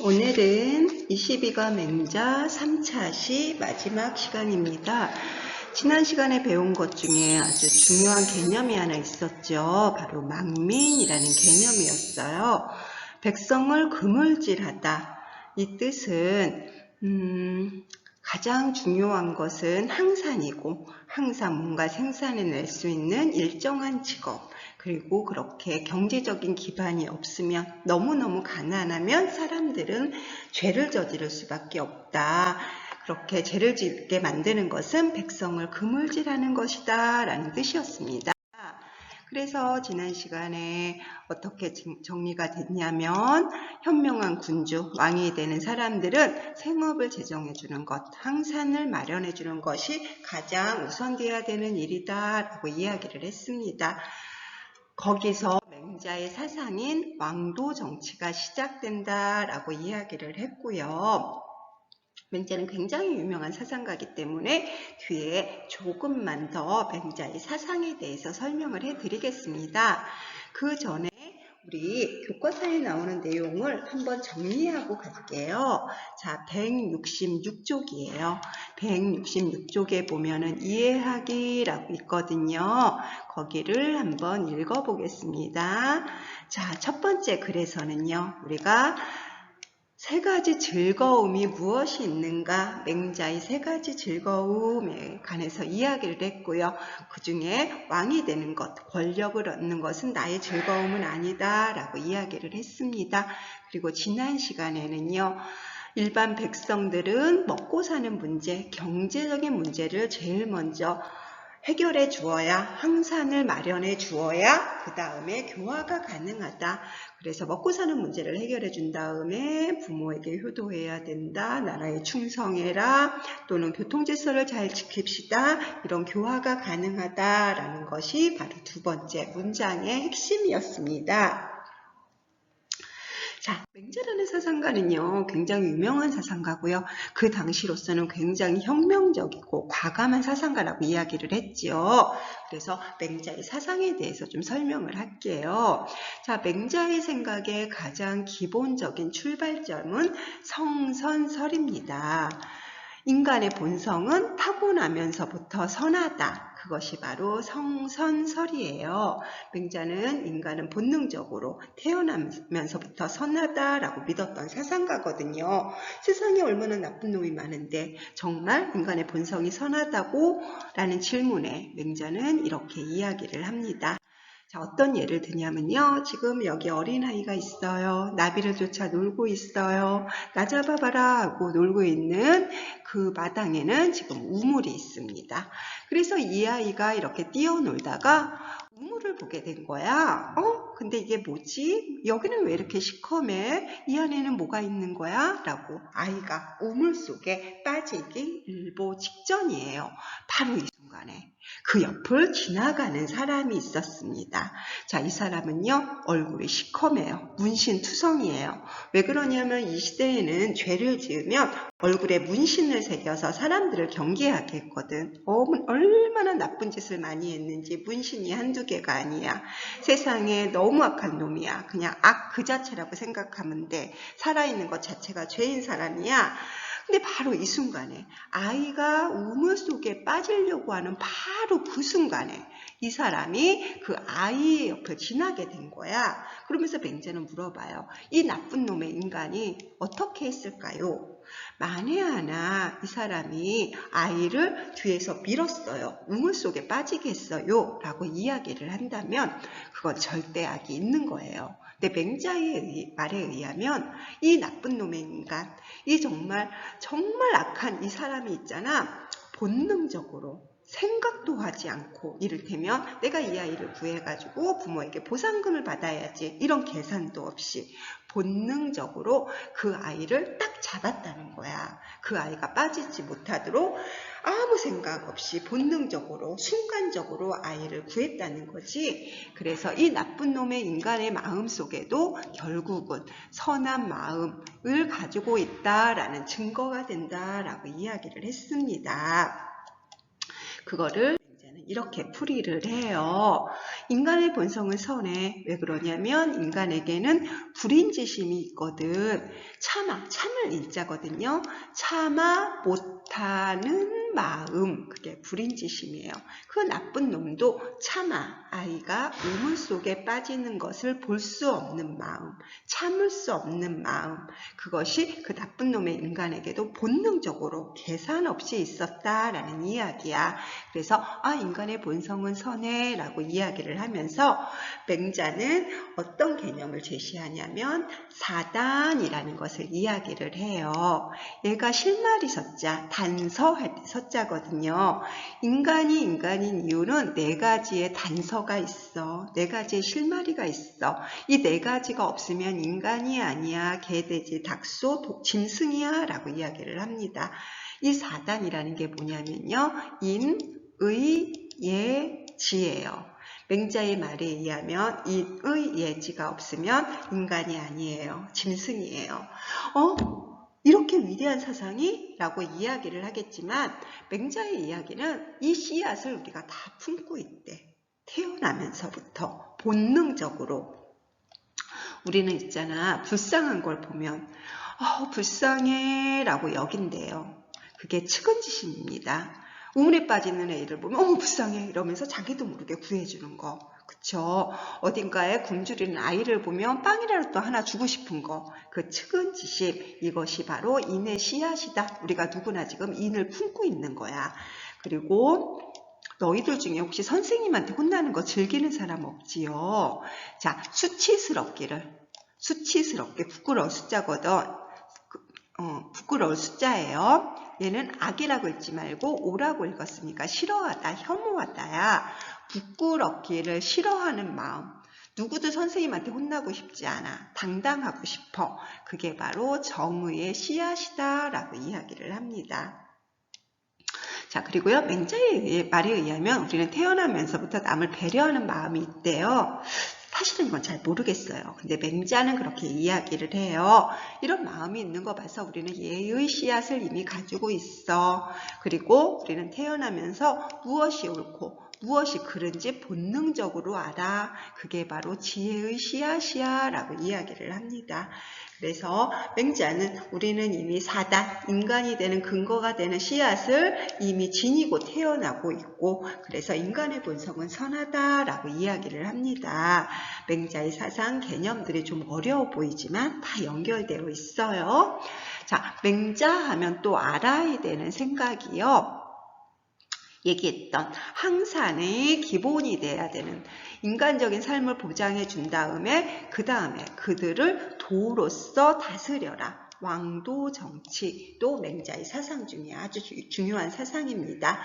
오늘은 22과 맹자 3차 시 마지막 시간입니다. 지난 시간에 배운 것 중에 아주 중요한 개념이 하나 있었죠. 바로 망민이라는 개념이었어요. 백성을 그물질하다. 이 뜻은 가장 중요한 것은 항산이고, 항상 뭔가 생산해낼 수 있는 일정한 직업, 그리고 그렇게 경제적인 기반이 없으면, 너무너무 가난하면 사람들은 죄를 저지를 수밖에 없다. 그렇게 죄를 짓게 만드는 것은 백성을 그물질하는 것이다 라는 뜻이었습니다. 그래서 지난 시간에 어떻게 정리가 됐냐면, 현명한 군주, 왕이 되는 사람들은 생업을 제정해주는 것, 항산을 마련해주는 것이 가장 우선돼야 되는 일이다 라고 이야기를 했습니다. 거기서 맹자의 사상인 왕도 정치가 시작된다 라고 이야기를 했고요. 맹자는 굉장히 유명한 사상가이기 때문에 뒤에 조금만 더 맹자의 사상에 대해서 설명을 해드리겠습니다. 그 전에 우리 교과서에 나오는 내용을 한번 정리하고 갈게요. 자, 166쪽이에요. 166쪽에 보면은 이해하기라고 있거든요. 거기를 한번 읽어보겠습니다. 자, 첫 번째 글에서는요, 우리가 세 가지 즐거움이 무엇이 있는가? 맹자의 세 가지 즐거움에 관해서 이야기를 했고요. 그 중에 왕이 되는 것, 권력을 얻는 것은 나의 즐거움은 아니다 라고 이야기를 했습니다. 그리고 지난 시간에는요, 일반 백성들은 먹고 사는 문제, 경제적인 문제를 제일 먼저 해결해 주어야, 항산을 마련해 주어야 그 다음에 교화가 가능하다. 그래서 먹고 사는 문제를 해결해 준 다음에 부모에게 효도해야 된다. 나라에 충성해라. 또는 교통질서를 잘 지킵시다. 이런 교화가 가능하다라는 것이 바로 두 번째 문장의 핵심이었습니다. 자, 맹자라는 사상가는요, 굉장히 유명한 사상가고요. 그 당시로서는 굉장히 혁명적이고 과감한 사상가라고 이야기를 했죠. 그래서 맹자의 사상에 대해서 좀 설명을 할게요. 자, 맹자의 생각의 가장 기본적인 출발점은 성선설입니다. 인간의 본성은 타고나면서부터 선하다. 그것이 바로 성선설이에요. 맹자는 인간은 본능적으로 태어나면서부터 선하다라고 믿었던 사상가거든요. 세상에 얼마나 나쁜 놈이 많은데 정말 인간의 본성이 선하다고? 라는 질문에 맹자는 이렇게 이야기를 합니다. 자, 어떤 예를 드냐면요. 지금 여기 어린아이가 있어요. 나비를 쫓아 놀고 있어요. 나 잡아봐라 하고 놀고 있는 그 마당에는 지금 우물이 있습니다. 그래서 이 아이가 이렇게 뛰어놀다가 우물을 보게 된 거야. 근데 이게 뭐지? 여기는 왜 이렇게 시커매? 이 안에는 뭐가 있는 거야? 라고 아이가 우물 속에 빠지기 일보 직전이에요. 바로 이 순간에 그 옆을 지나가는 사람이 있었습니다. 자, 이 사람은요, 얼굴이 시커매요. 문신투성이에요. 왜 그러냐면 이 시대에는 죄를 지으면 얼굴에 문신을 새겨서 사람들을 경계하게 했거든. 얼마나 나쁜 짓을 많이 했는지 문신이 한두 개가 아니야. 세상에 너무 악한 놈이야. 그냥 악 그 자체라고 생각하면 돼. 살아있는 것 자체가 죄인 사람이야. 근데 바로 이 순간에 아이가 우물 속에 빠지려고 하는 바로 그 순간에 이 사람이 그 아이의 옆을 지나게 된 거야. 그러면서 맹자는 물어봐요. 이 나쁜 놈의 인간이 어떻게 했을까요? 만에 하나 이 사람이 아이를 뒤에서 밀었어요. 우물 속에 빠지게 했어요. 라고 이야기를 한다면 그건 절대 악이 있는 거예요. 근데 맹자의 말에 의하면 이 나쁜 놈의 인간, 이 정말 악한 이 사람이 있잖아. 본능적으로 생각도 하지 않고, 이를테면 내가 이 아이를 구해가지고 부모에게 보상금을 받아야지, 이런 계산도 없이 본능적으로 그 아이를 딱 잡았다는 거야. 그 아이가 빠지지 못하도록 아무 생각 없이 본능적으로 순간적으로 아이를 구했다는 거지. 그래서 이 나쁜 놈의 인간의 마음 속에도 결국은 선한 마음을 가지고 있다라는 증거가 된다라고 이야기를 했습니다. 그거를 맹자는 이렇게 풀이를 해요. 인간의 본성은 선해. 왜 그러냐면 인간에게는 불인지심이 있거든. 참을 인자거든요. 참아 못하는 마음, 그게 불인지심이에요. 그 나쁜 놈도 참아, 아이가 우물 속에 빠지는 것을 볼 수 없는 마음, 참을 수 없는 마음, 그것이 그 나쁜 놈의 인간에게도 본능적으로 계산 없이 있었다라는 이야기야. 그래서 인간의 본성은 선해 라고 이야기를 하면서 맹자는 어떤 개념을 제시하냐면 사단이라는 것을 이야기를 해요. 얘가 실마리 서자, 단서할 때 서자거든요. 인간이 인간인 이유는 네 가지의 단서가 있어. 네 가지의 실마리가 있어. 이 네 가지가 없으면 인간이 아니야. 개, 돼지, 닭소, 짐승이야 라고 이야기를 합니다. 이 사단이라는 게 뭐냐면요. 인, 의, 예, 지예요. 맹자의 말에 의하면 인의 예지가 없으면 인간이 아니에요. 짐승이에요. 이렇게 위대한 사상이? 라고 이야기를 하겠지만 맹자의 이야기는 이 씨앗을 우리가 다 품고 있대. 태어나면서부터 본능적으로. 우리는 있잖아. 불쌍한 걸 보면 불쌍해 라고 여긴대요. 그게 측은지심입니다. 우물에 빠지는 애를 보면 불쌍해 이러면서 자기도 모르게 구해주는 거. 그쵸? 어딘가에 굶주리는 아이를 보면 빵이라도 하나 주고 싶은 거. 그 측은지심, 이것이 바로 인의 씨앗이다. 우리가 누구나 지금 인을 품고 있는 거야. 그리고 너희들 중에 혹시 선생님한테 혼나는 거 즐기는 사람 없지요? 자, 수치스럽게 부끄러울 숫자거든. 부끄러울 숫자예요. 얘는 악이라고 읽지 말고 오라고 읽었으니까 싫어하다, 혐오하다야. 부끄럽기를 싫어하는 마음. 누구도 선생님한테 혼나고 싶지 않아. 당당하고 싶어. 그게 바로 정의의 씨앗이다 라고 이야기를 합니다. 자, 그리고요, 맹자의 말에 의하면 우리는 태어나면서부터 남을 배려하는 마음이 있대요. 사실은 이건 잘 모르겠어요. 근데 맹자는 그렇게 이야기를 해요. 이런 마음이 있는 거 봐서 우리는 예의 씨앗을 이미 가지고 있어. 그리고 우리는 태어나면서 무엇이 옳고 무엇이 그른지 본능적으로 알아. 그게 바로 지혜의 씨앗이야 라고 이야기를 합니다. 그래서 맹자는 우리는 이미 사단, 인간이 되는 근거가 되는 씨앗을 이미 지니고 태어나고 있고 그래서 인간의 본성은 선하다라고 이야기를 합니다. 맹자의 사상 개념들이 좀 어려워 보이지만 다 연결되어 있어요. 자, 맹자 하면 또 알아야 되는 생각이요. 얘기했던 항산의 기본이 돼야 되는 인간적인 삶을 보장해 준 다음에 그 다음에 그들을 도로서 다스려라. 왕도 정치도 맹자의 사상 중에 아주 중요한 사상입니다.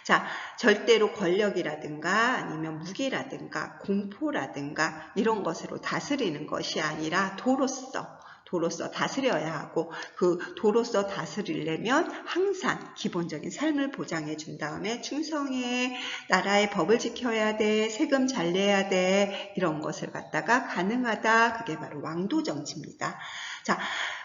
자, 절대로 권력이라든가 아니면 무기라든가 공포라든가 이런 것으로 다스리는 것이 아니라 도로서 다스려야 하고 그 도로서 다스리려면 항상 기본적인 삶을 보장해 준 다음에 충성해, 나라의 법을 지켜야 돼, 세금 잘 내야 돼, 이런 것을 갖다가 가능하다. 그게 바로 왕도 정치입니다. 자,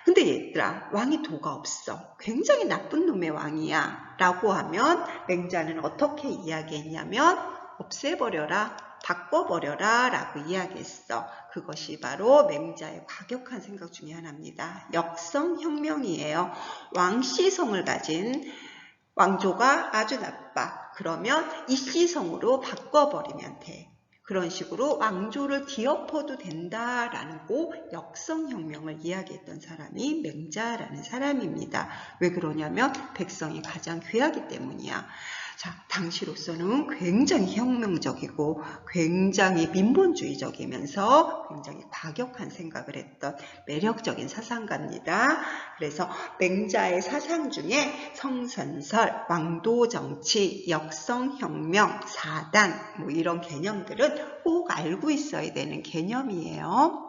근데 얘들아, 왕이 도가 없어. 굉장히 나쁜 놈의 왕이야 라고 하면 맹자는 어떻게 이야기했냐면 없애버려라, 바꿔버려라 라고 이야기했어. 그것이 바로 맹자의 과격한 생각 중에 하나입니다. 역성혁명이에요. 왕씨성을 가진 왕조가 아주 나빠. 그러면 이씨성으로 바꿔버리면 돼. 그런 식으로 왕조를 뒤엎어도 된다라고 역성혁명을 이야기했던 사람이 맹자라는 사람입니다. 왜 그러냐면 백성이 가장 귀하기 때문이야. 자, 당시로서는 굉장히 혁명적이고 굉장히 민본주의적이면서 굉장히 과격한 생각을 했던 매력적인 사상가입니다. 그래서 맹자의 사상 중에 성선설, 왕도정치, 역성혁명, 사단 뭐 이런 개념들은 꼭 알고 있어야 되는 개념이에요.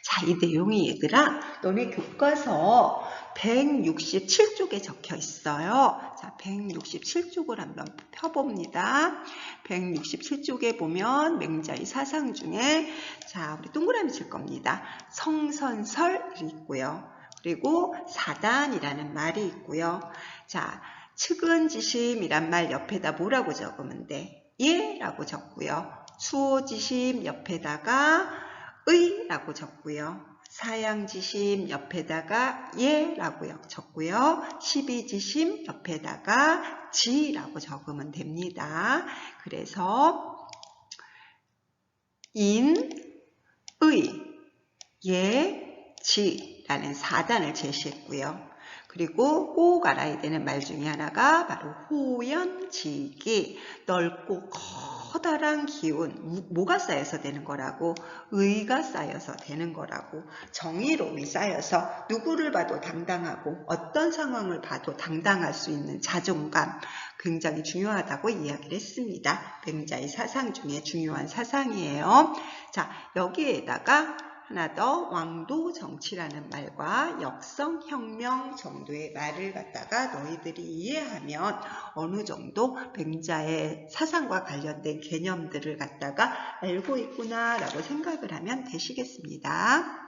자, 이 내용이 얘들아 너네 교과서 167쪽에 적혀 있어요. 자, 167쪽을 한번 펴봅니다. 167쪽에 보면 맹자의 사상 중에 자, 우리 동그라미 칠 겁니다. 성선설이 있고요. 그리고 사단이라는 말이 있고요. 자, 측은지심이란 말 옆에다 뭐라고 적으면 돼? 예 라고 적고요. 수호지심 옆에다가 의 라고 적고요. 사양지심 옆에다가 예 라고 적고요. 시비지심 옆에다가 지 라고 적으면 됩니다. 그래서 인, 의, 예, 지 라는 4단을 제시했고요. 그리고 꼭 알아야 되는 말 중에 하나가 바로 호연지기, 넓고 커다란 기운, 뭐가 쌓여서 되는 거라고? 의가 쌓여서 되는 거라고. 정의로움이 쌓여서 누구를 봐도 당당하고 어떤 상황을 봐도 당당할 수 있는 자존감, 굉장히 중요하다고 이야기를 했습니다. 맹자의 사상 중에 중요한 사상이에요. 자, 여기에다가 하나 더 왕도 정치라는 말과 역성혁명 정도의 말을 갖다가 너희들이 이해하면 어느 정도 맹자의 사상과 관련된 개념들을 갖다가 알고 있구나 라고 생각을 하면 되시겠습니다.